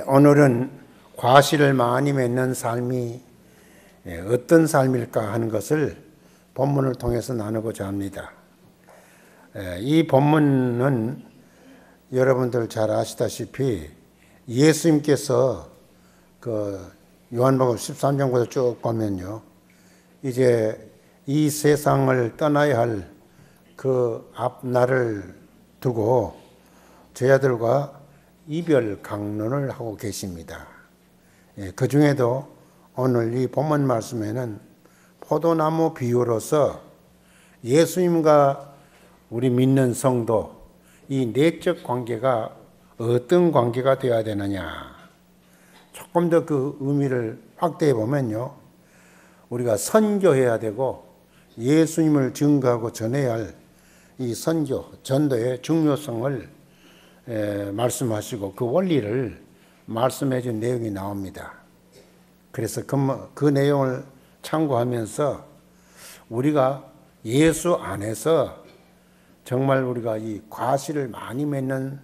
오늘은 과실을 많이 맺는 삶이 어떤 삶일까 하는 것을 본문을 통해서 나누고자 합니다. 이 본문은 여러분들 잘 아시다시피 예수님께서 그 요한복음 13장부터 쭉 보면요, 이제 이 세상을 떠나야 할 그 앞날을 두고 제자들과 이별 강론을 하고 계십니다. 그 중에도 오늘 이 본문 말씀에는 포도나무 비유로서 예수님과 우리 믿는 성도, 이 내적 관계가 어떤 관계가 되어야 되느냐, 조금 더 그 의미를 확대해 보면요, 우리가 선교해야 되고 예수님을 증거하고 전해야 할 이 선교, 전도의 중요성을 말씀하시고 그 원리를 말씀해 준 내용이 나옵니다. 그래서 그 내용을 참고하면서 우리가 예수 안에서 정말 우리가 이 과실을 많이 맺는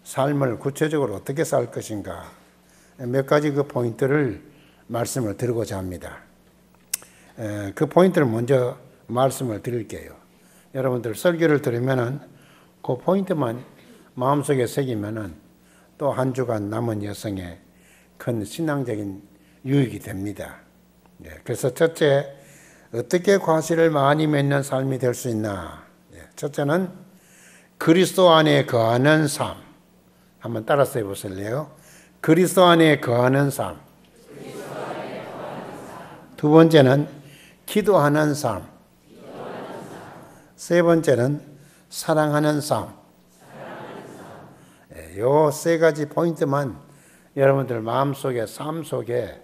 삶을 구체적으로 어떻게 살 것인가, 몇 가지 그 포인트를 말씀을 드리고자 합니다. 그 포인트를 먼저 말씀을 드릴게요. 여러분들 설교를 들으면은 그 포인트만 마음속에 새기면은 또 한 주간 남은 여성의 큰 신앙적인 유익이 됩니다. 그래서 첫째, 어떻게 과실을 많이 맺는 삶이 될 수 있나? 첫째는 그리스도 안에 거하는 삶. 한번 따라서 해보실래요? 그리스도 안에 거하는 삶. 두 번째는 기도하는 삶. 세 번째는 사랑하는 삶. 요 세 가지 포인트만 여러분들 마음속에, 삶 속에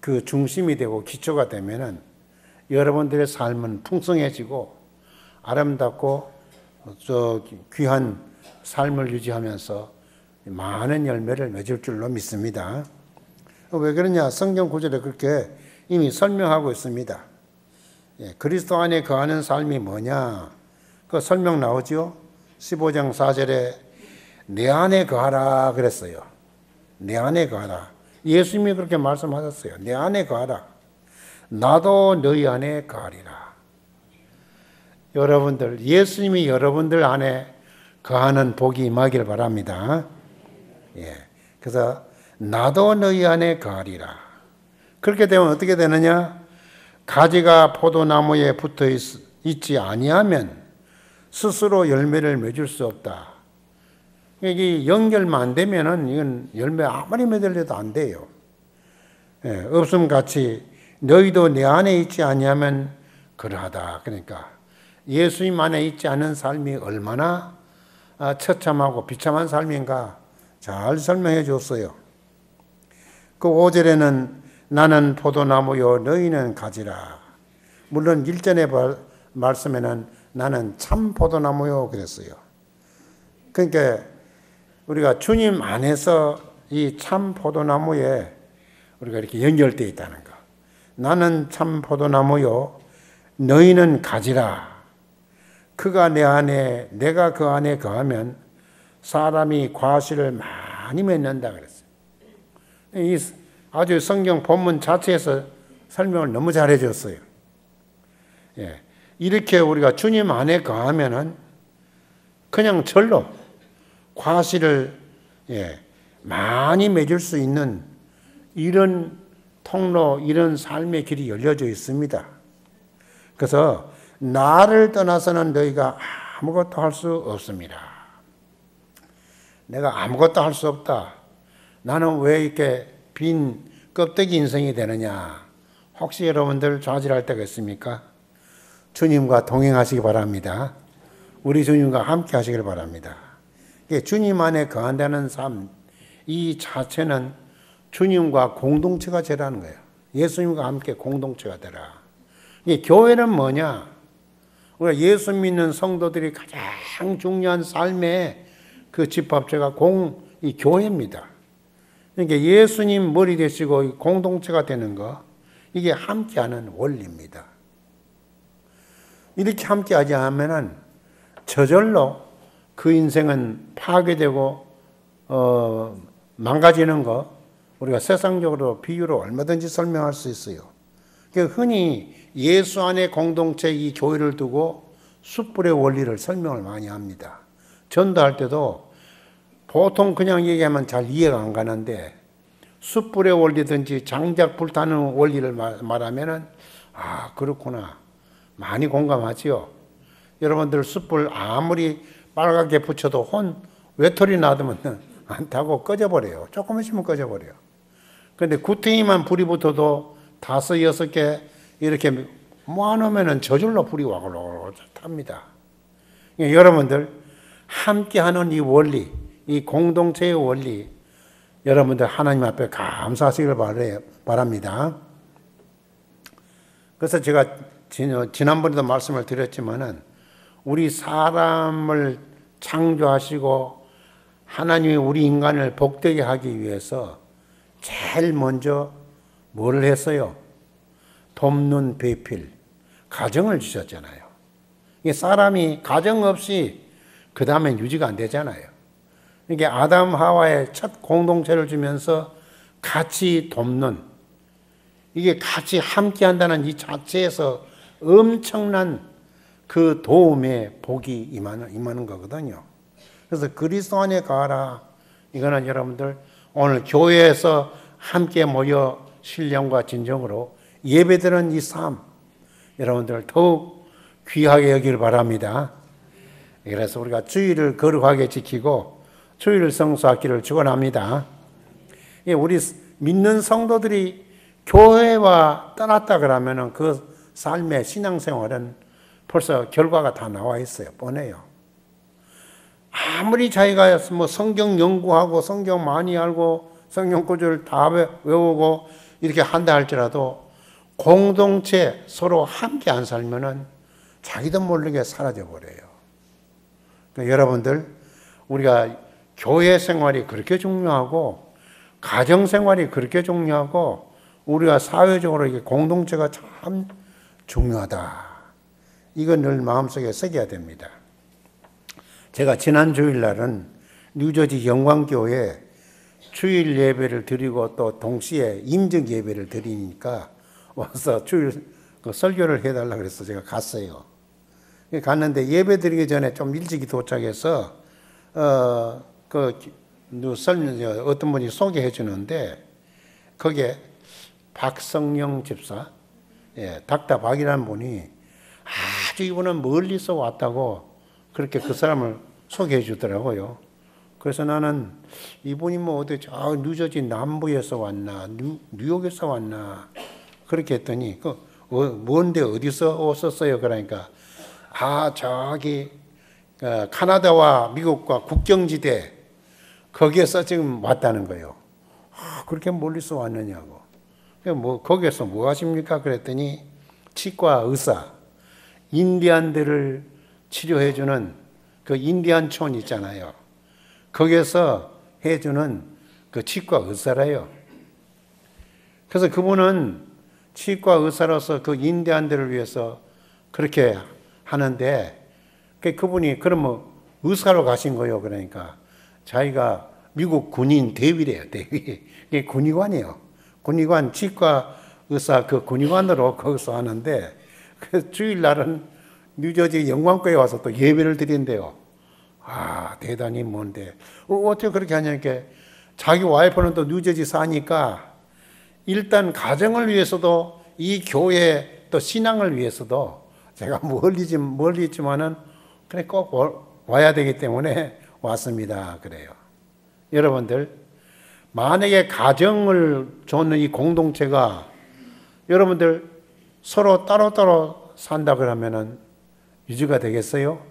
그 중심이 되고 기초가 되면은 여러분들의 삶은 풍성해지고 아름답고 귀한 삶을 유지하면서 많은 열매를 맺을 줄로 믿습니다. 왜 그러냐? 성경 구절에 그렇게 이미 설명하고 있습니다. 그리스도 안에 거하는 삶이 뭐냐? 그 설명 나오죠? 15장 4절에 내 안에 거하라 그랬어요. 내 안에 거하라. 예수님이 그렇게 말씀하셨어요. 내 안에 거하라. 나도 너희 안에 거하리라. 여러분들, 예수님이 여러분들 안에 거하는 복이 임하길 바랍니다. 그래서 나도 너희 안에 거하리라. 그렇게 되면 어떻게 되느냐? 가지가 포도나무에 붙어 있지 아니하면 스스로 열매를 맺을 수 없다. 이게 연결만 안 되면은 이건 열매 아무리 맺으려도 안 돼요. 없음 같이 너희도 내 안에 있지 아니하면 그러하다. 그러니까 예수님 안에 있지 않은 삶이 얼마나 처참하고 비참한 삶인가 잘 설명해 줬어요. 그 5절에는 나는 포도나무요 너희는 가지라. 물론 일전의 말씀에는 나는 참 포도나무요 그랬어요. 그러니까 우리가 주님 안에서 이 참 포도나무에 우리가 이렇게 연결되어 있다는 거. 나는 참 포도나무요 너희는 가지라. 그가 내 안에, 내가 그 안에 거하면 사람이 과실을 많이 맺는다 그랬어요. 이 아주 성경 본문 자체에서 설명을 너무 잘해 줬어요. 이렇게 우리가 주님 안에 거하면은 그냥 절로 과실을 많이 맺을 수 있는 이런 통로, 이런 삶의 길이 열려져 있습니다. 그래서 나를 떠나서는 너희가 아무것도 할 수 없습니다. 내가 아무것도 할 수 없다. 나는 왜 이렇게 빈 껍데기 인생이 되느냐? 혹시 여러분들 좌절할 때가 있습니까? 주님과 동행하시기 바랍니다. 우리 주님과 함께 하시길 바랍니다. 주님 안에 거한다는 삶, 이 자체는 주님과 공동체가 되라는 거예요. 예수님과 함께 공동체가 되라. 교회는 뭐냐? 우리가 예수 믿는 성도들이 가장 중요한 삶의 그 집합체가 이 교회입니다. 그러니까 예수님 머리 되시고 공동체가 되는 거, 이게 함께하는 원리입니다. 이렇게 함께하지 않으면은 저절로 그 인생은 파괴되고 망가지는 거 우리가 세상적으로 비유로 얼마든지 설명할 수 있어요. 흔히 예수 안의 공동체 이 교회를 두고 숯불의 원리를 설명을 많이 합니다. 전도할 때도 보통 그냥 얘기하면 잘 이해가 안 가는데 숯불의 원리든지 장작 불타는 원리를 말하면은 아 그렇구나 많이 공감하지요. 여러분들 숯불 아무리 빨갛게 붙여도 외톨이 놔두면 안 타고 꺼져버려요. 조금 있으면 꺼져버려요. 그런데 구탱이만 불이 붙어도 5, 6개 이렇게 모아놓으면 저절로 불이 와글와글 탑니다. 여러분들 함께하는 이 원리, 이 공동체의 원리, 여러분들 하나님 앞에 감사하시길 바랍니다. 그래서 제가 지난번에도 말씀을 드렸지만은 우리 사람을 창조하시고 하나님이 우리 인간을 복되게 하기 위해서 제일 먼저 뭘 했어요? 돕는 배필, 가정을 주셨잖아요. 사람이 가정 없이 그 다음엔 유지가 안 되잖아요. 이게 아담 하와의 첫 공동체를 주면서 같이 돕는, 이게 같이 함께 한다는 이 자체에서 엄청난 그 도움의 복이 임하는 거거든요. 그래서 그리스도 안에 가라. 이거는 여러분들 오늘 교회에서 함께 모여 신령과 진정으로 예배드리는 이 삶, 여러분들 더욱 귀하게 여기를 바랍니다. 그래서 우리가 주의를 거룩하게 지키고 주의를 성수하기를 축원합니다. 우리 믿는 성도들이 교회와 떠났다 그러면은 그 삶의 신앙생활은 벌써 결과가 다 나와 있어요. 뻔해요. 아무리 자기가 뭐 성경 연구하고 성경 많이 알고 성경 구절 다 외우고 이렇게 한다 할지라도 공동체 서로 함께 안 살면은 자기도 모르게 사라져 버려요. 그러니까 여러분들 우리가 교회 생활이 그렇게 중요하고 가정 생활이 그렇게 중요하고 우리가 사회적으로 이게 공동체가 참 중요하다. 이건 늘 마음속에 새겨야 됩니다. 제가 지난 주일날은 뉴저지 영광교회에 주일 예배를 드리고 또 동시에 임적 예배를 드리니까 와서 주일 설교를 해달라 그래서 제가 갔어요. 갔는데 예배 드리기 전에 좀 일찍이 도착해서 어떤 분이 소개해 주는데 거기에 박성영 집사, 닥터 박이라는 분이 아주 이분은 멀리서 왔다고 그렇게 그 사람을 소개해 주더라고요. 그래서 나는 이분이 뭐 어디 뉴저지 남부에서 왔나 뉴욕에서 왔나 그렇게 했더니 뭔데 어디서 오셨어요? 그러니까 저기 카나다와 미국과 국경지대 거기에서 지금 왔다는 거예요. 그렇게 멀리서 왔느냐고. 뭐 거기에서 뭐 하십니까? 그랬더니 치과 의사, 인디안들을 치료해주는 그 인디안촌 있잖아요. 거기에서 해주는 그 치과 의사래요. 그래서 그분은 치과 의사로서 그 인디안들을 위해서 그렇게 하는데 그분이 그러면 의사로 가신 거예요. 그러니까 자기가 미국 군인 대위래요. 대위. 이게 군의관이에요. 군의관 치과 의사 그 군의관으로 거기서 하는데 그 주일날은 뉴저지 영광교회 와서 또 예배를 드린대요. 대단히 뭔데 어떻게 그렇게 하냐니까 자기 와이프는 또 뉴저지 사니까 일단 가정을 위해서도 이 교회 또 신앙을 위해서도 제가 멀리 있지만은 그래 꼭 와야 되기 때문에 왔습니다. 그래요. 여러분들 만약에 가정을 줬는 이 공동체가 여러분들 서로 따로따로 산다 그러면은 유지가 되겠어요?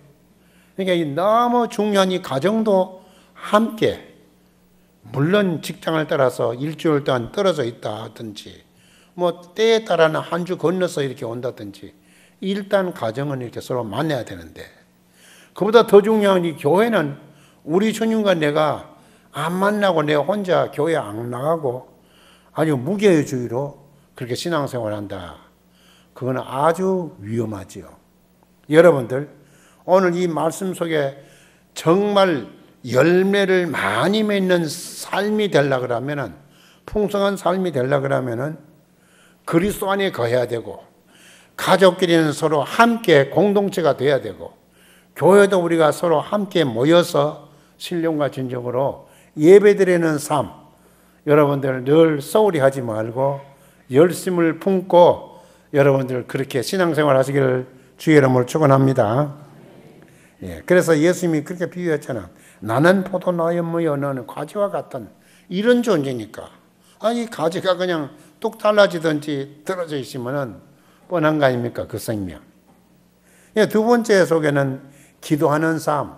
그러니까 이 너무 중요한 이 가정도 함께 물론 직장을 따라서 일주일 동안 떨어져 있다 하든지 뭐 때에 따라는 한 주 건너서 이렇게 온다든지 일단 가정은 이렇게 서로 만나야 되는데 그보다 더 중요한 이 교회는 우리 주님과 내가 안 만나고 내가 혼자 교회 안 나가고 아주 무교회주의로 그렇게 신앙생활한다. 그거는 아주 위험하지요. 여러분들 오늘 이 말씀 속에 정말 열매를 많이 맺는 삶이 되려 그러면은, 풍성한 삶이 되려 그러면은 그리스도 안에 거해야 되고, 가족끼리는 서로 함께 공동체가 돼야 되고, 교회도 우리가 서로 함께 모여서 신령과 진정으로 예배드리는 삶, 여러분들 늘 소홀히 하지 말고 열심을 품고 여러분들 그렇게 신앙생활 하시기를 주의 이름으로 축원합니다. 예, 그래서 예수님이 그렇게 비유했잖아. 나는 포도나무에 모여 너는 가지와 같은 이런 존재니까. 아니 가지가 그냥 뚝 잘라지든지 떨어져 있으면은 뻔한 거 아닙니까? 그 생명. 예, 두 번째 속에는 기도하는 삶.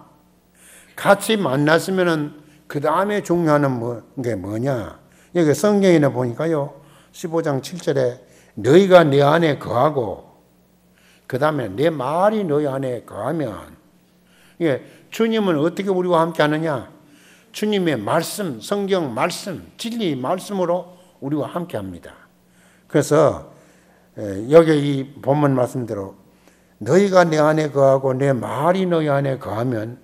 같이 만났으면은 그 다음에 중요한 게 뭐냐? 여기 성경에 보니까요, 15장 7절에 너희가 내 안에 거하고, 그 다음에 내 말이 너희 안에 거하면, 예, 주님은 어떻게 우리와 함께 하느냐? 주님의 말씀, 성경 말씀, 진리 말씀으로 우리와 함께 합니다. 그래서 여기 이 본문 말씀대로 너희가 내 안에 거하고 내 말이 너희 안에 거하면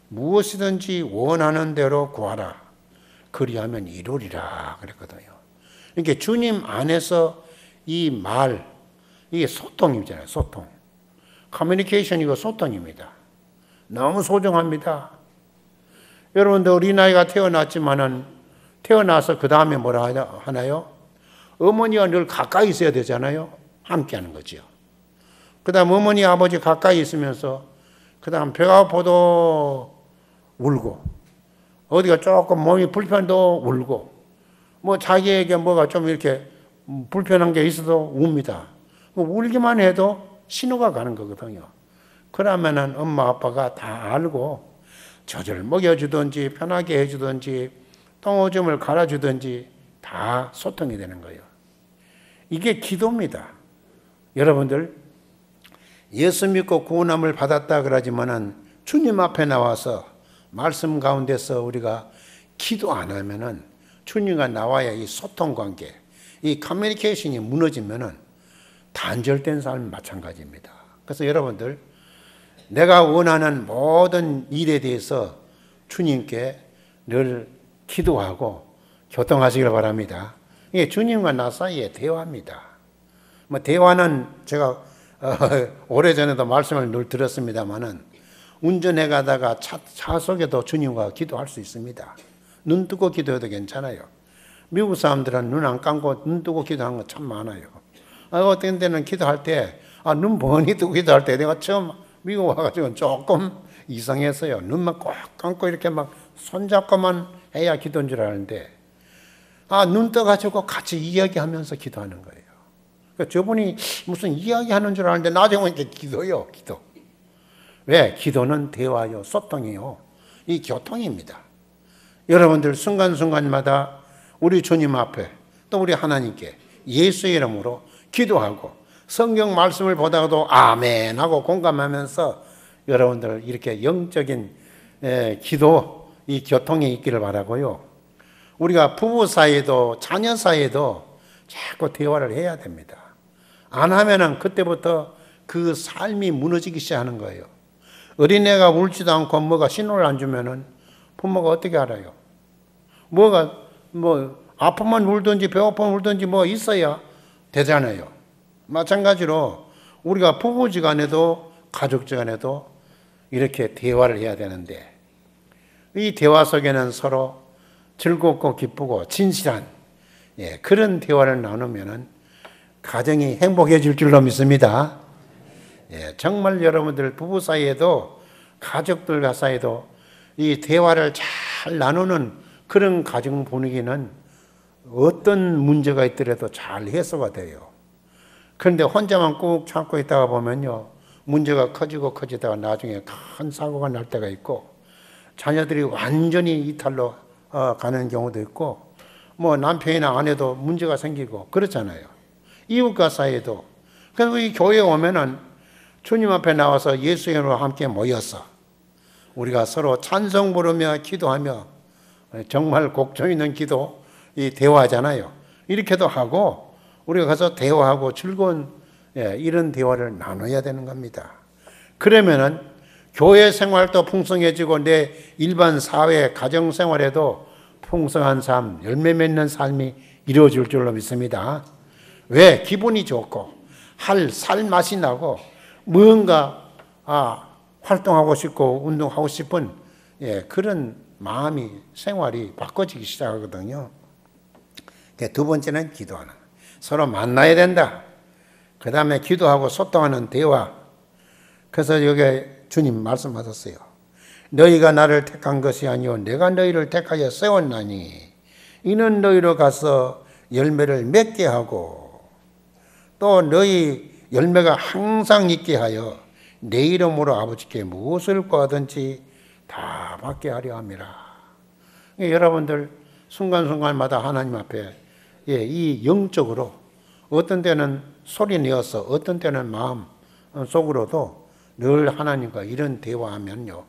무엇이든지 원하는 대로 구하라. 그리하면 이루리라 그랬거든요. 이렇게 주님 안에서 이 말, 이게 소통이잖아요. 소통. 커뮤니케이션이고 소통입니다. 너무 소중합니다. 여러분들 어린아이가 태어났지만은 태어나서 그 다음에 뭐라 하나요? 어머니와 늘 가까이 있어야 되잖아요. 함께 하는 거죠. 그 다음 어머니 아버지 가까이 있으면서 그 다음 배가 아파도 울고, 어디가 조금 몸이 불편도 울고, 뭐 자기에게 뭐가 좀 이렇게 불편한 게 있어도 웁니다. 울기만 해도 신호가 가는 거거든요. 그러면은 엄마 아빠가 다 알고 젖을 먹여주든지 편하게 해주든지 똥오줌을 갈아주든지 다 소통이 되는 거예요. 이게 기도입니다. 여러분들 예수 믿고 구원함을 받았다 그러지만은 주님 앞에 나와서 말씀 가운데서 우리가 기도 안 하면은 주님과 나와의 이 소통 관계, 이 커뮤니케이션이 무너지면은 단절된 삶 마찬가지입니다. 그래서 여러분들 내가 원하는 모든 일에 대해서 주님께 늘 기도하고 교통하시길 바랍니다. 이게 주님과 나 사이의 대화입니다. 뭐 대화는 제가 오래전에도 말씀을 늘 들었습니다만은 운전해 가다가 차 속에도 주님과 기도할 수 있습니다. 눈 뜨고 기도해도 괜찮아요. 미국 사람들은 눈 안 감고 눈 뜨고 기도하는 거 참 많아요. 어떤 때는 기도할 때, 눈 번히 뜨고 기도할 때 내가 처음 미국 와가지고 조금 이상했어요. 눈만 꼭 감고 이렇게 막 손잡고만 해야 기도인 줄 아는데, 눈 떠가지고 같이 이야기하면서 기도하는 거예요. 그러니까 저분이 무슨 이야기하는 줄 아는데 나중에 보니까 기도요, 기도. 왜? 기도는 대화요, 소통이요. 이 교통입니다. 여러분들 순간순간마다 우리 주님 앞에 또 우리 하나님께 예수의 이름으로 기도하고 성경 말씀을 보다가도 아멘 하고 공감하면서 여러분들 이렇게 영적인 기도, 이 교통이 있기를 바라고요. 우리가 부부 사이에도 자녀 사이에도 자꾸 대화를 해야 됩니다. 안 하면은 그때부터 그 삶이 무너지기 시작하는 거예요. 어린애가 울지도 않고 뭐가 신호를 안 주면은 부모가 어떻게 알아요? 아프면 울든지 배고프면 울든지 뭐 있어야 되잖아요. 마찬가지로 우리가 부부지간에도 가족지간에도 이렇게 대화를 해야 되는데, 이 대화 속에는 서로 즐겁고 기쁘고 진실한 그런 대화를 나누면은 가정이 행복해질 줄로 믿습니다. 정말 여러분들 부부 사이에도 가족들 사이에도 이 대화를 잘 나누는 그런 가정 분위기는 어떤 문제가 있더라도 잘 해소가 돼요. 그런데 혼자만 꾹 참고 있다가 보면요, 문제가 커지다가 나중에 큰 사고가 날 때가 있고, 자녀들이 완전히 이탈로 가는 경우도 있고, 뭐 남편이나 아내도 문제가 생기고 그렇잖아요. 이웃과 사이에도. 그래서 이 교회에 오면은 주님 앞에 나와서 예수의 이름으로 함께 모여서 우리가 서로 찬송 부르며 기도하며, 정말 곡조 있는 기도, 이 대화잖아요. 이렇게도 하고 우리가 가서 대화하고 즐거운 이런 대화를 나눠야 되는 겁니다. 그러면은 교회 생활도 풍성해지고 내 일반 사회 가정 생활에도 풍성한 삶, 열매 맺는 삶이 이루어질 줄로 믿습니다. 왜? 기분이 좋고 할 살맛이 나고 뭔가 활동하고 싶고 운동하고 싶은 그런 마음이 생활이 바꿔지기 시작하거든요. 두 번째는 기도하는, 서로 만나야 된다. 그 다음에 기도하고 소통하는 대화. 그래서 여기 주님 말씀하셨어요. 너희가 나를 택한 것이 아니오 내가 너희를 택하여 세웠나니 이는 너희로 가서 열매를 맺게 하고 또 너희 열매가 항상 있게 하여 내 이름으로 아버지께 무엇을 구하든지 다 받게 하려 함이라. 여러분들 순간순간마다 하나님 앞에 이 영적으로 어떤 때는 소리 내어서 어떤 때는 마음 속으로도 늘 하나님과 이런 대화하면요,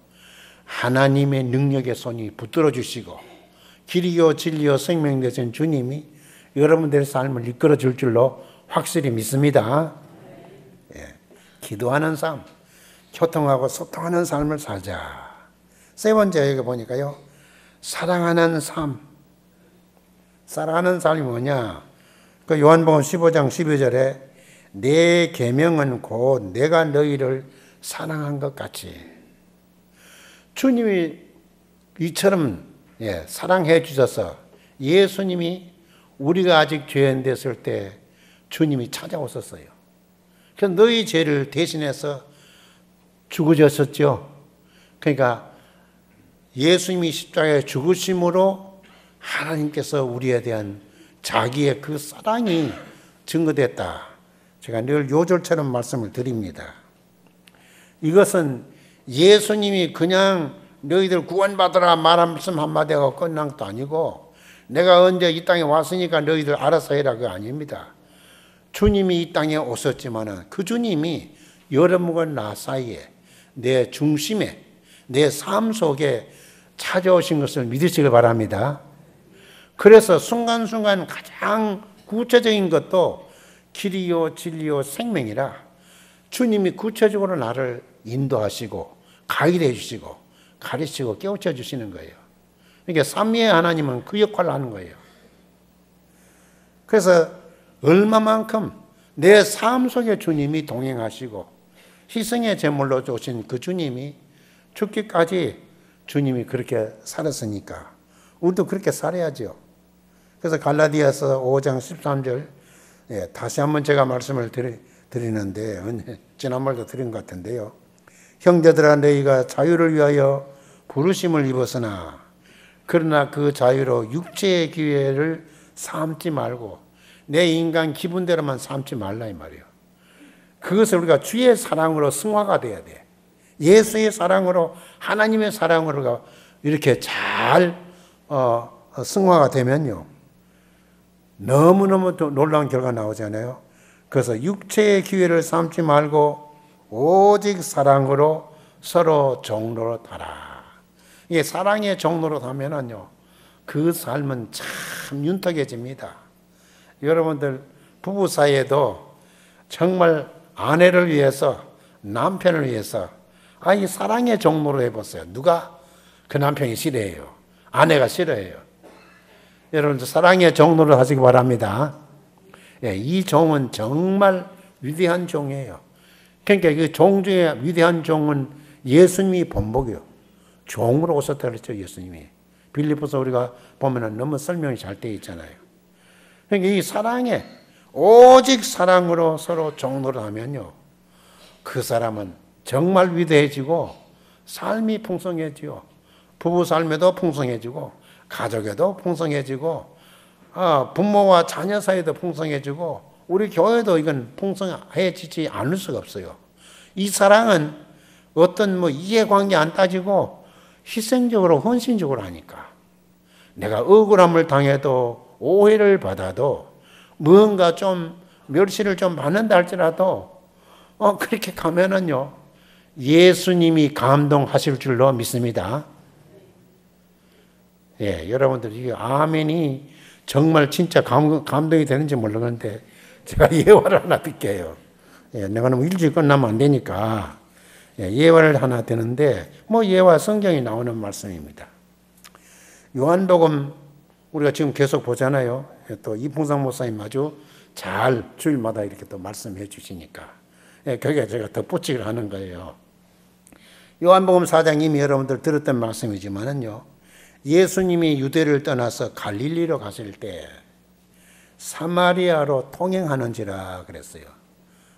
하나님의 능력의 손이 붙들어 주시고 길이요 진리요 생명 되신 주님이 여러분들의 삶을 이끌어 줄 줄로 확실히 믿습니다. 기도하는 삶, 교통하고 소통하는 삶을 살자. 세 번째 여기 보니까요, 사랑하는 삶. 사랑하는 삶이 뭐냐? 그 요한복음 15장 12절에 내 계명은 곧 내가 너희를 사랑한 것 같이. 주님이 이처럼 사랑해 주셔서 예수님이 우리가 아직 죄인 됐을 때 주님이 찾아오셨어요. 그래서 너희 죄를 대신해서 죽으셨죠. 그러니까 예수님이 십자가에 죽으심으로 하나님께서 우리에 대한 자기의 그 사랑이 증거됐다. 제가 늘 요절처럼 말씀을 드립니다. 이것은 예수님이 그냥 너희들 구원받으라 말씀 한마디 하고 끝난 것도 아니고 내가 언제 이 땅에 왔으니까 너희들 알아서 해라 그거 아닙니다. 주님이 이 땅에 오셨지만 그 주님이 여러분과 나 사이에 내 중심에 내 삶 속에 찾아오신 것을 믿으시길 바랍니다. 그래서 순간순간 가장 구체적인 것도 길이요 진리요 생명이라 주님이 구체적으로 나를 인도하시고 가이드해 주시고 가르치고 깨우쳐 주시는 거예요. 그러니까 삼위의 하나님은 그 역할을 하는 거예요. 그래서 얼마만큼 내 삶 속에 주님이 동행하시고 희생의 제물로 오신 그 주님이 죽기까지 주님이 그렇게 살았으니까 우리도 그렇게 살아야죠. 그래서 갈라디아서 5장 13절 다시 한번 제가 말씀을 드리는데 지난번에도 드린 것 같은데요. 형제들아 너희가 자유를 위하여 부르심을 입었으나 그러나 그 자유로 육체의 기회를 삼지 말고 내 인간 기분대로만 삼지 말라 이 말이에요. 그것을 우리가 주의 사랑으로 승화가 돼야 돼. 예수의 사랑으로 하나님의 사랑으로 이렇게 잘 승화가 되면요. 너무너무 놀라운 결과가 나오잖아요. 그래서 육체의 기회를 삼지 말고 오직 사랑으로 서로 종로로 타라. 이게 사랑의 종로로 타면은요, 그 삶은 참 윤택해집니다. 여러분들 부부 사이에도 정말 아내를 위해서 남편을 위해서 이 사랑의 종로로 해보세요. 누가 그 남편이 싫어해요? 아내가 싫어해요. 여러분들 사랑의 종로를 하시기 바랍니다. 이 종은 정말 위대한 종이에요. 그러니까 그 종 중에 위대한 종은 예수님이 본복이요. 종으로 오셨다 그랬죠, 예수님이. 빌립보서 우리가 보면은 너무 설명이 잘 되어 있잖아요. 그러니까 이 사랑에 오직 사랑으로 서로 종로를 하면요, 그 사람은 정말 위대해지고 삶이 풍성해지고 부부 삶에도 풍성해지고 가족에도 풍성해지고 부모와 자녀 사이도 풍성해지고 우리 교회도 이건 풍성해지지 않을 수가 없어요. 이 사랑은 어떤 이해관계 안 따지고 희생적으로 헌신적으로 하니까 내가 억울함을 당해도 오해를 받아도 무언가 좀 멸시를 좀 받는다 할지라도 그렇게 가면은요 예수님이 감동하실 줄로 믿습니다. 여러분들 이게 아멘이 정말 진짜 감동이 되는지 모르겠는데 제가 예화를 하나 드릴게요. 내가 너무 일찍 끝나면 안 되니까 예화를 하나 드는데 예화 성경이 나오는 말씀입니다. 요한복음 우리가 지금 계속 보잖아요. 또 이풍상 목사님 아주 잘 주일마다 이렇게 또 말씀해 주시니까. 거기에 제가 덧붙이기를 하는 거예요. 요한복음 4장 이미 여러분들 들었던 말씀이지만은요. 예수님이 유대를 떠나서 갈릴리로 가실 때 사마리아로 통행하는지라 그랬어요.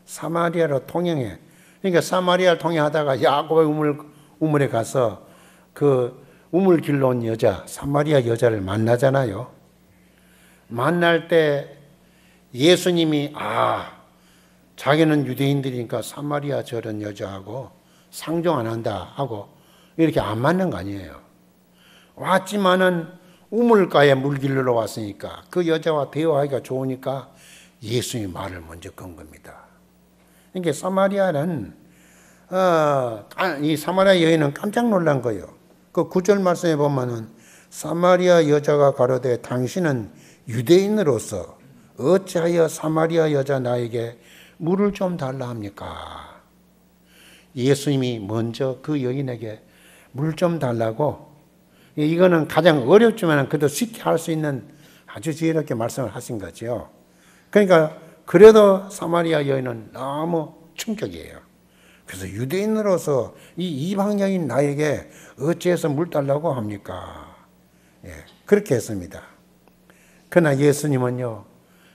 사마리아로 통행해. 그러니까 사마리아를 통행하다가 야곱의 우물에 가서 그 우물길로 온 여자, 사마리아 여자를 만나잖아요. 만날 때 예수님이 자기는 유대인들이니까 사마리아 저런 여자하고 상종 안 한다 하고 이렇게 안 맞는 거 아니에요. 왔지만은 우물가에 물길로 왔으니까 그 여자와 대화하기가 좋으니까 예수님이 말을 먼저 건 겁니다. 그러니까 사마리아는 이 사마리아 여인은 깜짝 놀란 거예요. 그 9절 말씀에 보면은 사마리아 여자가 가로되 당신은 유대인으로서 어찌하여 사마리아 여자 나에게 물을 좀 달라 합니까? 예수님이 먼저 그 여인에게 물 좀 달라고, 이거는 가장 어렵지만 그래도 쉽게 할 수 있는 아주 지혜롭게 말씀을 하신 거죠. 그러니까 그래도 사마리아 여인은 너무 충격이에요. 그래서 유대인으로서 이 이방인인 나에게 어찌해서 물 달라고 합니까? 그렇게 했습니다. 그러나 예수님은요,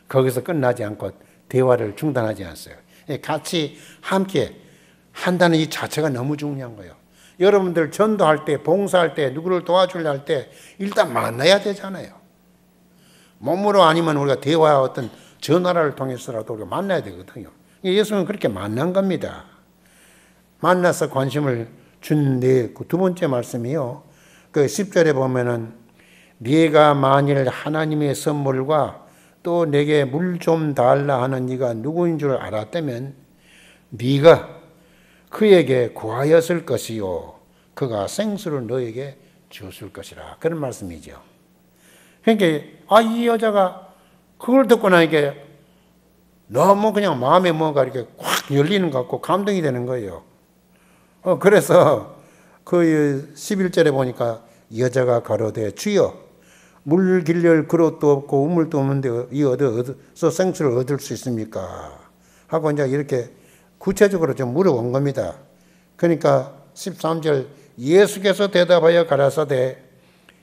거기서 끝나지 않고 대화를 중단하지 않았어요. 같이 함께 한다는 이 자체가 너무 중요한 거예요. 여러분들 전도할 때, 봉사할 때, 누구를 도와주려 할 때 일단 만나야 되잖아요. 몸으로 아니면 우리가 대화 어떤 전화를 통해서라도 우리가 만나야 되거든요. 예수님은 그렇게 만난 겁니다. 만나서 관심을 준 두 번째 말씀이요. 그 10절에 보면은 네가 만일 하나님의 선물과 또 내게 물 좀 달라 하는 네가 누구인 줄 알았다면 네가 그에게 구하였을 것이요 그가 생수를 너에게 주었을 것이라. 그런 말씀이죠. 그러니까 이 여자가 그걸 듣고 나니까 너무 그냥 마음에 뭐가 이렇게 확 열리는 것 같고 감동이 되는 거예요. 그래서 그 11절에 보니까 여자가 가로되 주여 물 길릴 그릇도 없고 우물도 없는데 이 어디서 생수를 얻을 수 있습니까? 하고 이제 이렇게 구체적으로 좀 물어본 겁니다. 그러니까 13절 예수께서 대답하여 가라사대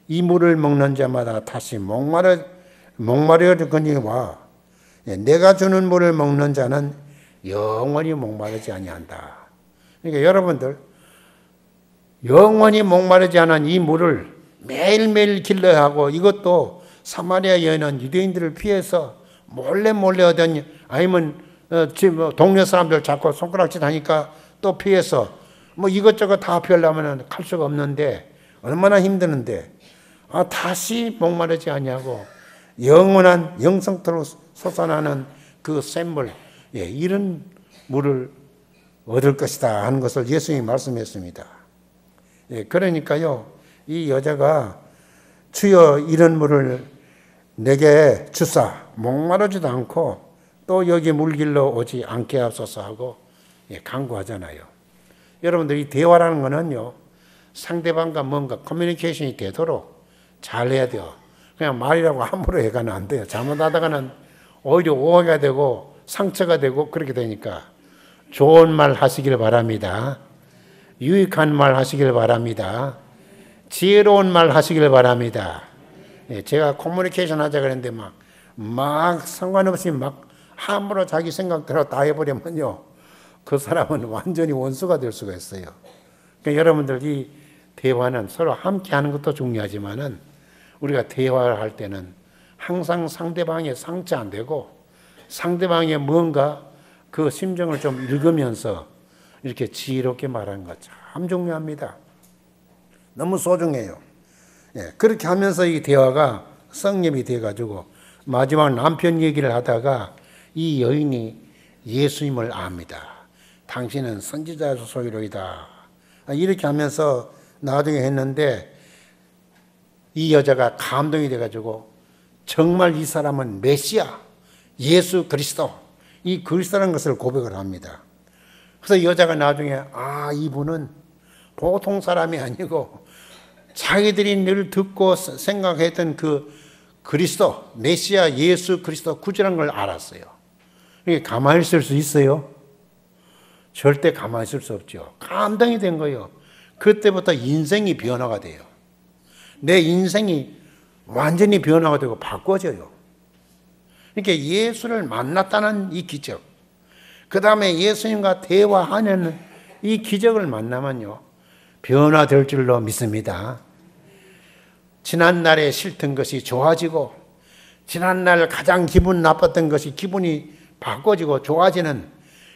이 물을 먹는 자마다 다시 목마르거니와 내가 주는 물을 먹는 자는 영원히 목마르지 아니한다. 그러니까 여러분들 영원히 목마르지 않은 이 물을 매일매일 길러야 하고, 이것도 사마리아 여인은 유대인들을 피해서 몰래 얻은, 아니면 동네 사람들 자꾸 손가락질 하니까 또 피해서 이것저것 다 피하려면 갈 수가 없는데 얼마나 힘드는데 다시 목마르지 아니하고 영원한 영성토록 솟아나는 그 샘물, 이런 물을 얻을 것이다 하는 것을 예수님이 말씀했습니다. 그러니까요, 이 여자가 주여 이런 물을 내게 주사 목마르지도 않고 또 여기 물길로 오지 않게 하소서 하고 간구하잖아요. 여러분들 이 대화라는 거는요, 상대방과 뭔가 커뮤니케이션이 되도록 잘 해야 돼요. 그냥 말이라고 함부로 해가는 안 돼요. 잘못하다가는 오히려 오해가 되고 상처가 되고 그렇게 되니까 좋은 말 하시길 바랍니다. 유익한 말 하시길 바랍니다. 지혜로운 말 하시길 바랍니다. 제가 커뮤니케이션 하자 그랬는데 막 상관없이 막 함부로 자기 생각대로 다 해버리면요, 그 사람은 완전히 원수가 될 수가 있어요. 그러니까 여러분들 이 대화는 서로 함께 하는 것도 중요하지만은 우리가 대화를 할 때는 항상 상대방의 상처 안 되고 상대방의 뭔가 그 심정을 좀 읽으면서 이렇게 지혜롭게 말하는 것 참 중요합니다. 너무 소중해요. 그렇게 하면서 이 대화가 성립이 돼가지고 마지막 남편 얘기를 하다가 이 여인이 예수님을 압니다. 당신은 선지자 소유로이다. 이렇게 하면서 나중에 했는데 이 여자가 감동이 돼가지고 정말 이 사람은 메시아, 예수 그리스도, 이 그리스도라는 것을 고백을 합니다. 그래서 여자가 나중에 이분은 보통 사람이 아니고 자기들이 늘 듣고 생각했던 그 그리스도, 메시아 예수 그리스도 구주라는 걸 알았어요. 이게 가만히 있을 수 있어요? 절대 가만히 있을 수 없죠. 감동이 된 거예요. 그때부터 인생이 변화가 돼요. 내 인생이 완전히 변화가 되고 바꿔져요. 이렇게 예수를 만났다는 이 기적, 그 다음에 예수님과 대화하는 이 기적을 만나면요, 변화될 줄로 믿습니다. 지난날에 싫던 것이 좋아지고, 지난날 가장 기분 나빴던 것이 기분이 바꿔지고 좋아지는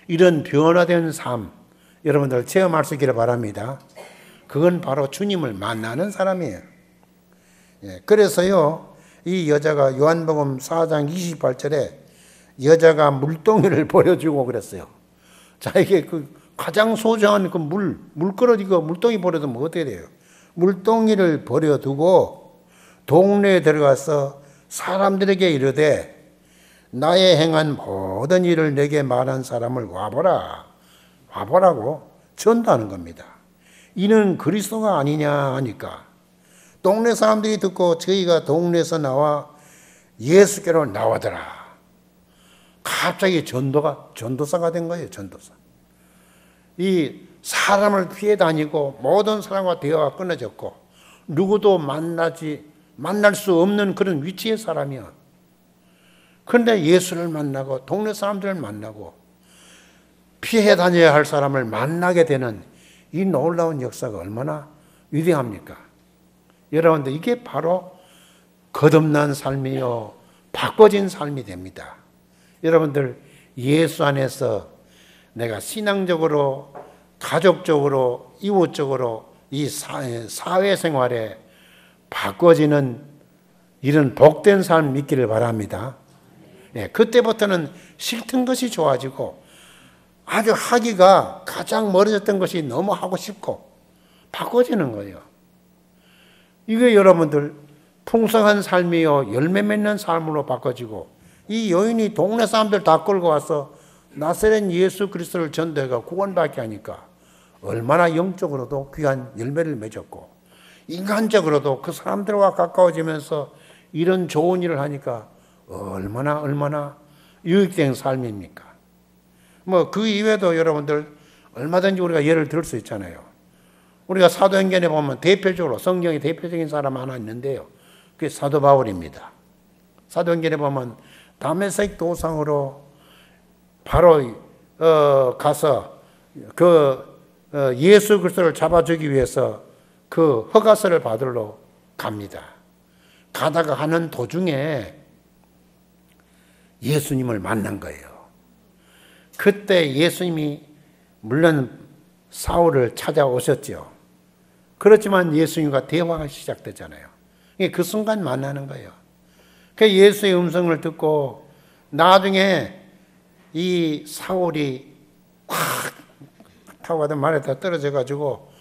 이런 변화된 삶, 여러분들 체험할 수 있기를 바랍니다. 그건 바로 주님을 만나는 사람이에요. 그래서요, 이 여자가 요한복음 4장 28절에 여자가 물동이를 버려주고 그랬어요. 자에게 그 가장 소중한 그 물그릇이고 물동이 버려두면 어떻게 돼요? 물동이를 버려두고 동네에 들어가서 사람들에게 이르되 나의 행한 모든 일을 내게 말한 사람을 와보라. 와보라고 전도하는 겁니다. 이는 그리스도가 아니냐 하니까 동네 사람들이 듣고 저희가 동네에서 나와 예수께로 나오더라. 갑자기 전도사가 된 거예요. 전도사. 이 사람을 피해 다니고 모든 사람과 대화가 끊어졌고 누구도 만날 수 없는 그런 위치의 사람이야. 그런데 예수를 만나고 동네 사람들을 만나고 피해 다녀야 할 사람을 만나게 되는 이 놀라운 역사가 얼마나 위대합니까? 여러분들, 이게 바로 거듭난 삶이요, 바꿔진 삶이 됩니다. 여러분들, 예수 안에서 내가 신앙적으로, 가족적으로, 이웃적으로 이 사회생활에 바꿔지는 이런 복된 삶 믿기를 바랍니다. 그때부터는 싫던 것이 좋아지고 아주 하기가 가장 멀어졌던 것이 너무 하고 싶고 바꿔지는 거예요. 이게 여러분들 풍성한 삶이요, 열매 맺는 삶으로 바꿔지고, 이 여인이 동네 사람들 다 끌고 와서 나사렛 예수 그리스도를 전도해가 구원받게 하니까 얼마나 영적으로도 귀한 열매를 맺었고, 인간적으로도 그 사람들과 가까워지면서 이런 좋은 일을 하니까 얼마나 유익된 삶입니까? 뭐 그 이외에도 여러분들 얼마든지 우리가 예를 들 수 있잖아요. 우리가 사도행전에 보면 대표적으로 성경의 대표적인 사람 하나 있는데요. 그게 사도 바울입니다. 사도행전에 보면 다메섹 도상으로 바로 가서 예수 그리스도를 잡아주기 위해서 그 허가서를 받으러 갑니다. 가다가 하는 도중에 예수님을 만난 거예요. 그때 예수님이 물론 사울을 찾아오셨죠. 그렇지만 예수님과 대화가 시작되잖아요. 그 순간 만나는 거예요. 그 예수의 음성을 듣고 나중에 이 사울이 확 타고 가던 말에다 떨어져 가지고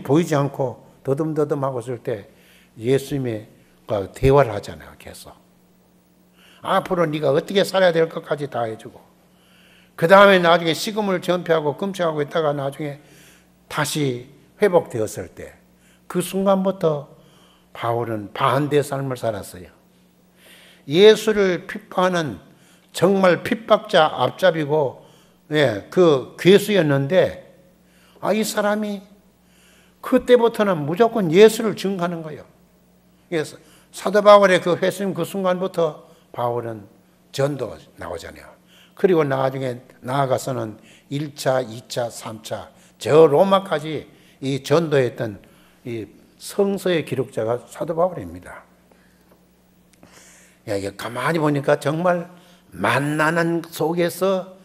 보이지 않고 더듬더듬하고 있을 때 예수님의 대화를 하잖아요. 계속. 앞으로 네가 어떻게 살아야 될 것까지 다 해주고, 그 다음에 나중에 식음을 전폐하고 금식하고 있다가 나중에 다시 회복되었을 때 그 순간부터 바울은 반대 삶을 살았어요. 예수를 핍박하는 정말 핍박자 앞잡이고 그 괴수였는데 이 사람이 그때부터는 무조건 예수를 증거하는 거예요. 그래서 사도 바울의 그 회심 그 순간부터 바울은 전도 나오잖아요. 그리고 나중에 나아가서는 1차, 2차, 3차 저 로마까지 이 전도했던 이 성서의 기록자가 사도 바울입니다. 이게 가만히 보니까 정말 만나는 속에서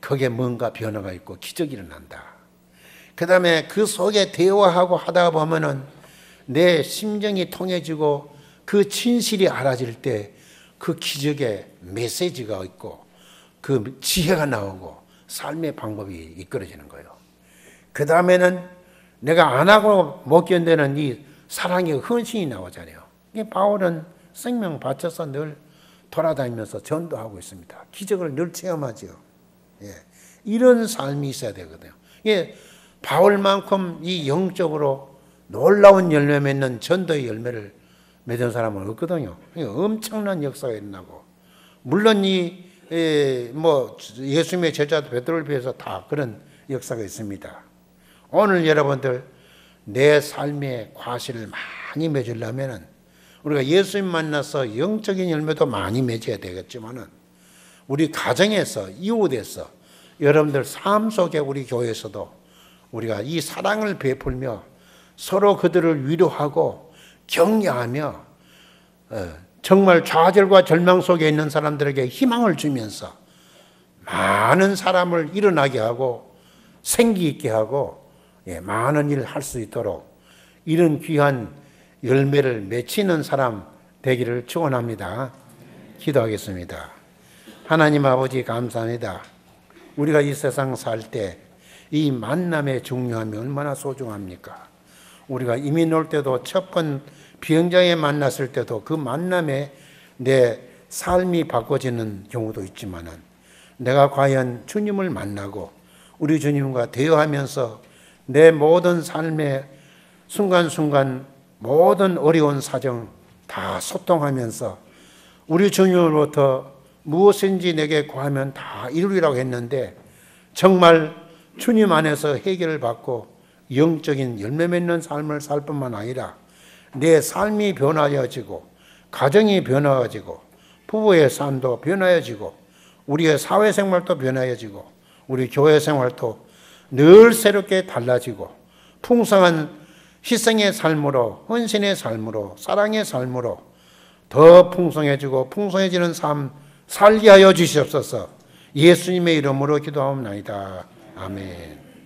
거기에 뭔가 변화가 있고 기적이 일어난다. 그 다음에 그 속에 대화하고 하다 보면은 내 심정이 통해지고 그 진실이 알아질 때 그 기적의 메시지가 있고 그 지혜가 나오고 삶의 방법이 이끌어지는 거예요. 그 다음에는 내가 안 하고 못 견디는 이 사랑의 헌신이 나오잖아요. 바울은 생명 바쳐서 늘 돌아다니면서 전도하고 있습니다. 기적을 늘 체험하죠. 이런 삶이 있어야 되거든요. 바울만큼 이 영적으로 놀라운 열매 맺는 전도의 열매를 맺은 사람은 없거든요. 엄청난 역사가 일어나고, 물론 예수님의 제자 베드로를 비해서 다 그런 역사가 있습니다. 오늘 여러분들 내 삶의 과실을 많이 맺으려면은 우리가 예수님 만나서 영적인 열매도 많이 맺어야 되겠지만은 우리 가정에서, 이웃에서, 여러분들 삶 속에 우리 교회에서도 우리가 이 사랑을 베풀며 서로 그들을 위로하고 격려하며 정말 좌절과 절망 속에 있는 사람들에게 희망을 주면서 많은 사람을 일어나게 하고 생기 있게 하고 많은 일을 할 수 있도록 이런 귀한 열매를 맺히는 사람 되기를 축원합니다. 기도하겠습니다. 하나님 아버지 감사합니다. 우리가 이 세상 살 때 이 만남의 중요함이 얼마나 소중합니까? 우리가 이민 올 때도 첫 번 비행장에 만났을 때도 그 만남에 내 삶이 바꿔지는 경우도 있지만은 내가 과연 주님을 만나고 우리 주님과 대화하면서 내 모든 삶의 순간순간 모든 어려운 사정 다 소통하면서 우리 주님으로부터 무엇인지 내게 구하면 다 이루리라고 했는데 정말 주님 안에서 해결을 받고 영적인 열매 맺는 삶을 살 뿐만 아니라 내 삶이 변화해지고 가정이 변화해지고 부부의 삶도 변화해지고 우리의 사회생활도 변화해지고 우리 교회 생활도 늘 새롭게 달라지고 풍성한 희생의 삶으로 헌신의 삶으로 사랑의 삶으로 더 풍성해지고 풍성해지는 삶 살게 하여 주시옵소서. 예수님의 이름으로 기도하옵나이다. 아멘.